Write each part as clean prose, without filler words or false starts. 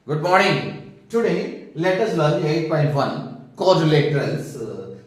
Good morning. Today, let us learn 8.1 quadrilaterals.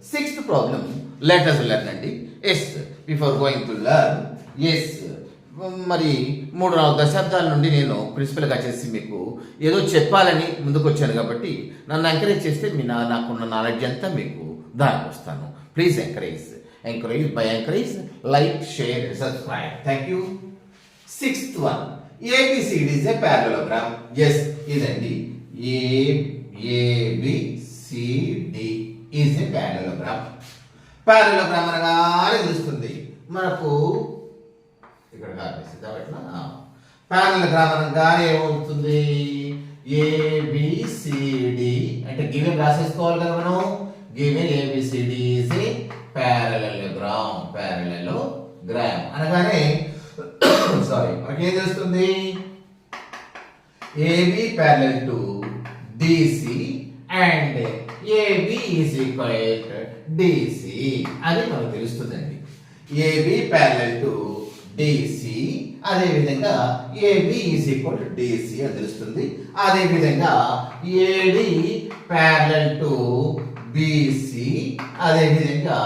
Sixth problem, let us learn అండి. Yes, before going to learn, yes, మరి 3-4 దశాబ్దాల నుండి నేను ప్రిన్సిపల్గా చేసి మీకు ఏదో చెప్పాలని ముందుకు వచ్చాను కాబట్టి నన్ను ఎంకరేజ్ చేస్తే నాకున్న నాలెడ్జ్ అంతా మీకు దానికి వస్తాను. Please encourage like share subscribe. Thank you. Sixth one, ABCD is a parallelogram. Yes, ఇదండి. ABCD is a parallelogram. Parallelogram అనగానే తెలుస్తుంది మనకు. ఇక్కడ parallelogram అనగానే ఏమవుతుంది? ABCD అంటే గివెన్ రాసేసుకోవాలి కదా మనం. Given ABCD is a parallelogram. అనగానే సారీ మనకి ఏం తెలుస్తుంది? AB parallel to DC and AB is equal to DC అది మనకు తెలుస్తుందండి. AB parallel to DC, అదే విధంగా AB is equal to DC అని తెలుస్తుంది. అదే విధంగా AD parallel to BC, అదే విధంగా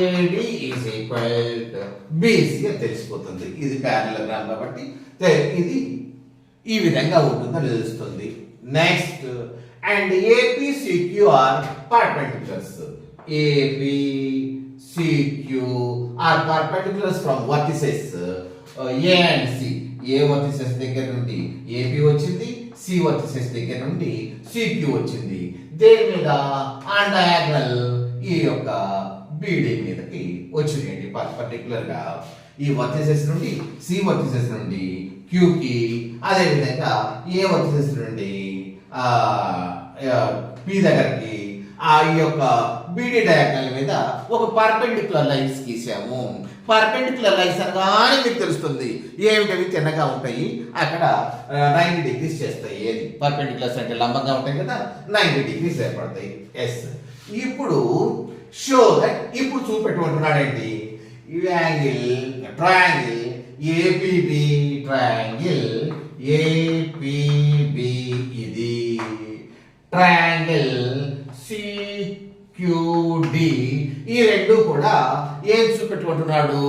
AD is equal to BC అని తెలిసిపోతుంది. ఇది parallelogram కాబట్టి ఇది ఈ విధంగా ఉంటుందని తెలుస్తుంది. Next, and APCQ are perpendiculars. APCQ are perpendiculars from vertices A and C. A vertices దగ్గర నుండి AP వచ్చింది, C వర్టిసెస్ దగ్గర నుండి CQ వచ్చింది. దేని మీద? ఆన్ డయాగ్నల్ ఈ యొక్క BD మీదకి వచ్చింది. పర్టికులర్ గా ఈ వర్టిసెస్ నుండి C వర్టిసెస్ నుండి Q కి, అదే విధంగా A వర్టిసెస్ నుండి P దగ్గరికి ఆ యొక్క BD డయాగ్నల్ మీద ఒక పర్పెండిక్యులర్ లైన్స్ గీసాము. పర్పెండిక్యులర్ లైన్స్ అనగానే మీకు తెలుస్తుంది ఏమిటవి తిన్నగా ఉంటాయి, అక్కడ 90 degrees చేస్తాయి. ఏది పర్పెండిక్యులర్స్ అంటే లంబంగా ఉంటాయి కదా, 90 degrees ఏర్పడతాయి. ఎస్, ఇప్పుడు షో దట్ ఇప్పుడు చూపెట్టుకుంటున్నాడండి ట్రయాంగిల్ APB ట్రయాంగిల్ APB, ఇది ట్రయాంగిల్ CQD. ఈ రెండు కూడా ఏం చూపెట్టుకుంటున్నాడు?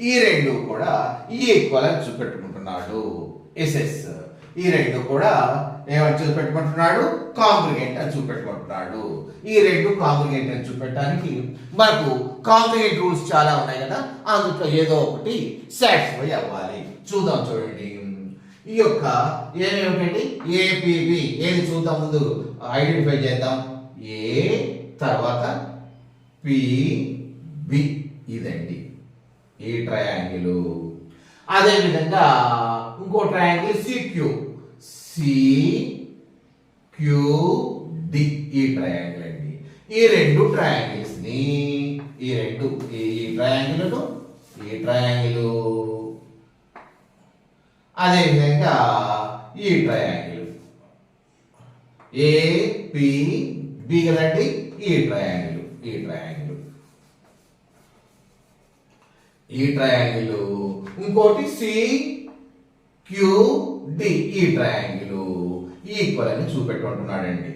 ఈ రెండు కూడా ఈక్వల్ అని చూపెట్టుకుంటున్నాడు. ఎస్ఎస్, ఈ రెండు కూడా ఏమని చూపెట్టుకుంటున్నాడు? కాంగ్రిగెంట్ అని చూపెట్టుకుంటున్నాడు. ఈ రెండు కాంగ్రిగెంట్ అని చూపెట్టడానికి మనకు కాంగ్రిగెంట్ రూల్స్ చాలా ఉన్నాయి కదా, అందులో ఏదో ఒకటి సాటిస్ఫై అవ్వాలి. చూద్దాం, చూడండి. ఈ యొక్క ఏమేమిటండి? APB ఏది చూద్దాం, ముందు ఐడెంటిఫై చేద్దాం. A తర్వాత PB, ఇదండి ఈ ట్రయాంగిల్. అదే విధంగా ఇంకో ట్రయాంగిల్ CQD, ఈ ట్రయాంగిల్ అండి. ఈ రెండు ట్రయాంగిల్స్ ని ఈ ట్రయాంగిల్ అదే విధంగా ఈ ట్రయాంగిల్ APB కదండి. ఈ ట్రయాంగిల్ ఇంకోటి CQD, ఈ ట్రయాంగిల్ ఈక్వల్ అని చూపెట్టుకుంటున్నాడండి.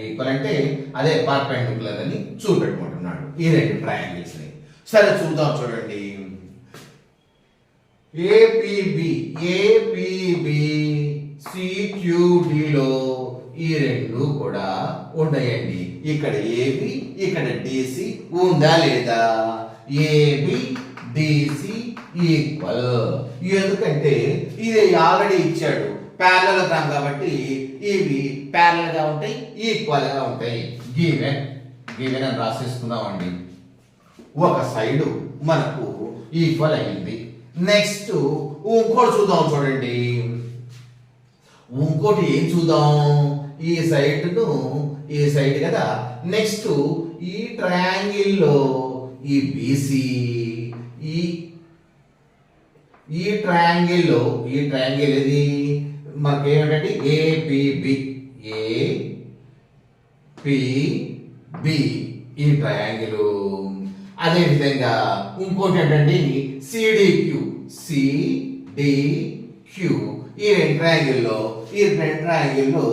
ఈక్వల్ అంటే అదే పర్పెండిక్యులర్ అని చూపెట్టుకుంటున్నాడు ఈ రెండు ట్రయాంగిల్స్ ని. సరే చూద్దాం, చూడండి. APB CQD లో ఈ రెండు కూడా ఉన్నాయండి. ఇక్కడ AB, ఇక్కడ DC ఉందా లేదా? AB DC equal. ఎందుకంటే ఇది ఆల్రెడీ ఇచ్చాడు ప్యారలలోగ్రామ్ కాబట్టి ఇవి ప్యారలల్ గా ఉంటాయి, ఈక్వల్ గా ఉంటాయి. గివెన్ అని రాసేసుకున్నామండి. ఒక సైడ్ మనకు ఈక్వల్ అయింది. నెక్స్ట్ ఇంకోటి చూద్దాం, చూడండి. ఇంకోటి ఏం చూద్దాం? ఈ సైడ్ కదా. నెక్స్ట్ ఈ ట్రయాంగిల్ లో ఈ BC, ఈ ట్రయాంగిల్ ఇది మనకి ఏమిటంటే APB ఈ ట్రయాంగిల్. అదే విధంగా ఇంకోటి ఏంటంటే CDQ ఈ రెండు ట్రయాంగిల్లో ఈ రెండు ట్రయాంగిల్లో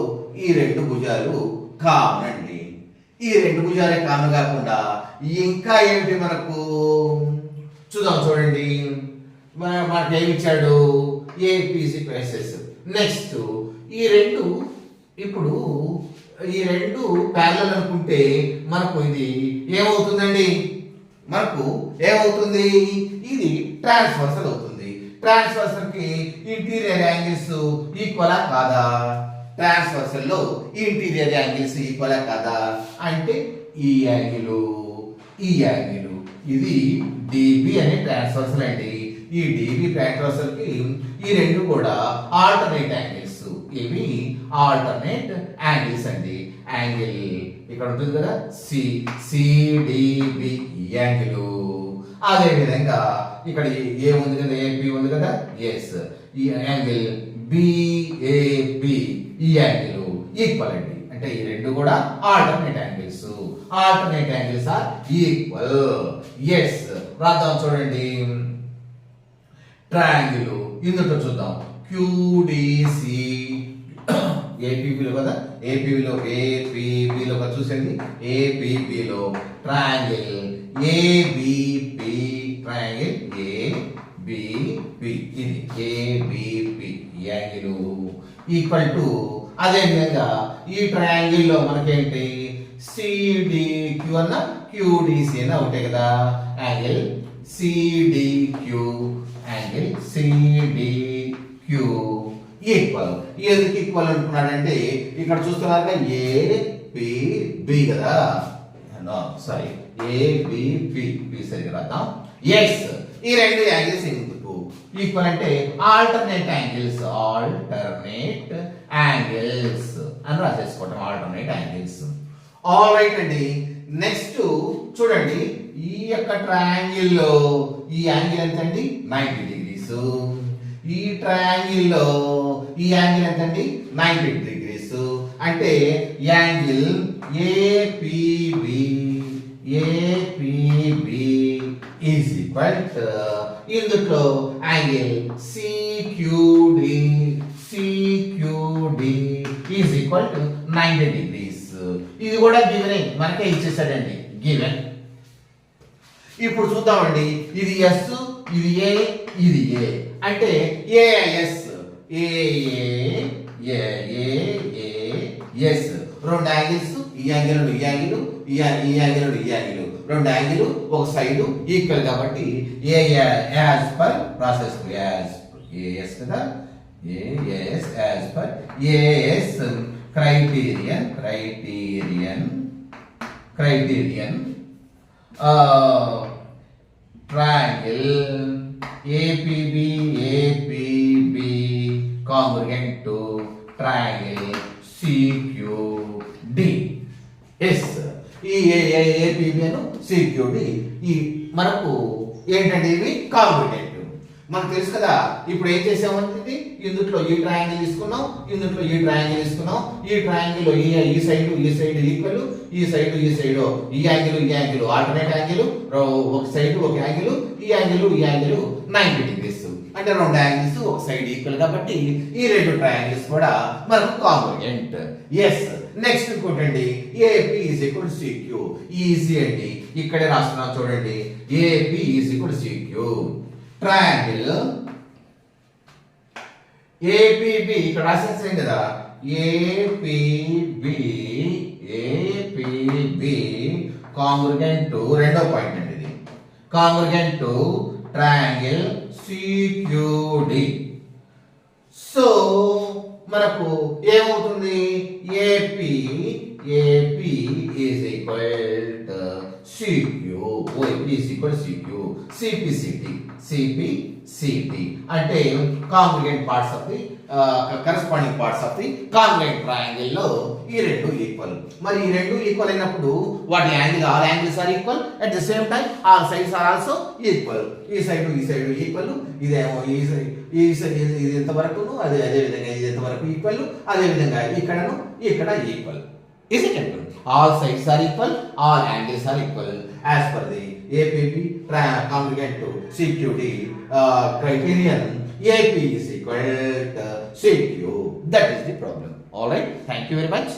ఈ రెండు భుజాలు కామన్ అండి. ఈ రెండు భుజాలే కామన్ కాకుండా ఇంకా ఏమిటి మనకు చూద్దాం. చూడండి, మనకి ఏమి ఇచ్చాడు? APC prices. నెక్స్ట్ ఈ రెండు, ఇప్పుడు ఈ రెండు ప్యారలల్ అనుకుంటే మనకు ఇది ఏమవుతుందండి? మనకు ఏమవుతుంది? ఇది ట్రాన్స్వర్సల్ అవుతుంది. ట్రాన్స్వర్సల్ కి ఇంటీరియర్ యాంగిల్స్ ఈక్వలా కాదా? ట్రాన్స్వర్సల్ లో ఇంటీరియర్ యాంగిల్స్ ఈక్వలా కాదా? అంటే ఈ యాంగిల్, ఈ యాంగిల్, ఇది డిబి అనే ట్రాన్స్వర్సల్ అండి. ఈ డిబి ట్రాన్స్వర్సల్ కి ఈ రెండు కూడా ఆల్టర్నేట్ యాంగిల్స్. ఇవి ఆల్టర్నేట్ యాంగిల్స్ అండి. యాంగిల్ ఇక్కడ ఉంటుంది కదా, సిడిబి యాంగిల్. అదే విధంగా ఇక్కడ ఏముంది కదా, ఏపీ ఉంది కదా, ఎస్. ఈ యాంగిల్ బిఏబి ఈ యాంగిల్ ఈక్వల్ అండి. అంటే ఈ రెండు కూడా alternate angles. Alternate angles are equal. Yes, రాద్దాం. చూడండి, ట్రయాంగిల్ ఇందులో చూద్దాం. క్యూడిసి ఏపీబీలో కదా, ఏపీబీలో చూసండి. ఏపీబీలో ట్రయాంగిల్ ఏబిపి, ట్రయాంగిల్ ఏబిపి, ఇది ఏబిపి యాంగిల్ ఈక్వల్ టు, అదే విధంగా ఈ ట్రయాంగిల్ లో మనకేంటి? సిడిక్యూ అన్న క్యూడిసి అన్న ఒకటే కదా. Angle CDQ, angle CDQ equal. ఎందుకు ఈక్వల్ అనుకున్నాడంటే ఇక్కడ చూస్తున్నారుగా ఏపీబి కదా, సారీ ఏబిపి, సరిగా రాద్దాం. ఎస్, ఈ రెండు యాంగిల్స్ ఎందుకు ఈక్వల్ అంటే ఆల్టర్నేట్ యాంగిల్స్, ఆల్టర్నేట్ యాంగిల్స్ అని రాసేసుకోవటం. Alternate angles. ఆల్ రైట్ అండి. నెక్స్ట్ చూడండి, ఈ యొక్క ట్రయాంగిల్ లో ఈ యాంగిల్ ఎంత అండి? 90 degrees. ఈ ట్రయాంగిల్ లో ఈ యాంగిల్ ఎంత అండి? 90 degrees. అంటే angle APB is equal to, ఇందులో angle CQD is equal to 90 degrees. ఇది కూడా గివెన్, మనకే ఇచ్చేసాడండి, గివెన్. ఇప్పుడు చూద్దామండి, ఇది ఎస్, ఇది ఏ, ఇది ఏ. అంటే ఏఎస్, ఎస్, రెండు యాంగిల్స్, ఈ యాంగిల్ ఈ యాంగిల్, ఈ యాంగిల్ ఈ యాంగిల్, రెండు యాంగిల్ ఒక సైడ్ ఈక్వల్ కాబట్టి A as per process, AS కదా, AS as per AS criterion triangle APB congruent to triangle CQD. Yes, ఈ APB అను CQD ఈ మనకు ఏంటంటే ఇవి కాంగ్రుయెంట్. మనకు తెలుసు కదా. ఇప్పుడు ఏం చేసామంటే ఇందులో ఈ ట్రయాంగిల్ తీసుకున్నాం, ఇందులో ఈ ట్రయాంగిల్ తీసుకున్నాం. ఈ ట్రయాంగిల్ ఈ సైడ్ ఈక్వల్, ఈ సైడ్ ఈ యాంగిల్ ఆల్టర్నేట్ యాంగిల్, ఒక సైడ్ ఒక యాంగిల్, ఈ యాంగిల్ 90 degrees. అంటే రెండు యాంగిల్స్ ఒక సైడ్ ఈక్వల్ కాబట్టి ఈ రెండు ట్రయాంగిల్స్ కూడా మనకు కాంగ్రుయెంట్. ఎస్, నెక్స్ట్ ఇంకోటండి, AP is equal to CQ. Easy అండి, ఇక్కడే రాస్తున్నాం చూడండి. AP is equal to CQ. Triangle APB ఇక్కడ రాసేసాం కదా, ఏపీబి కాంగ్రుయెంట్ టు, రెండో పాయింట్ అండి ఇది, congruent to triangle CQD. So మనకు ఏమవుతుంది? AP is equal to CQ, is equal CQ, CP అంటే congruent parts of the corresponding parts of the congruent triangle లో ఈ రెండు ఈక్వల్. మరి ఈ రెండు ఈక్వల్ అయినప్పుడు వాటి angle, all angles are equal, at the same time all sides are also equal. ఈ సైడ్ ఈక్వల్, ఇదేమో ఈ సైడ్ ఇది ఎంతవరకు, అదే విధంగా ఇది ఎంతవరకు ఈక్వల్, అదే విధంగా ఇక్కడ equal. Is it equal? All sides are equal, all angles are equal as per the APB congruent to CQD criterion. AP is equal to CQ. That is the problem. All right, thank you very much.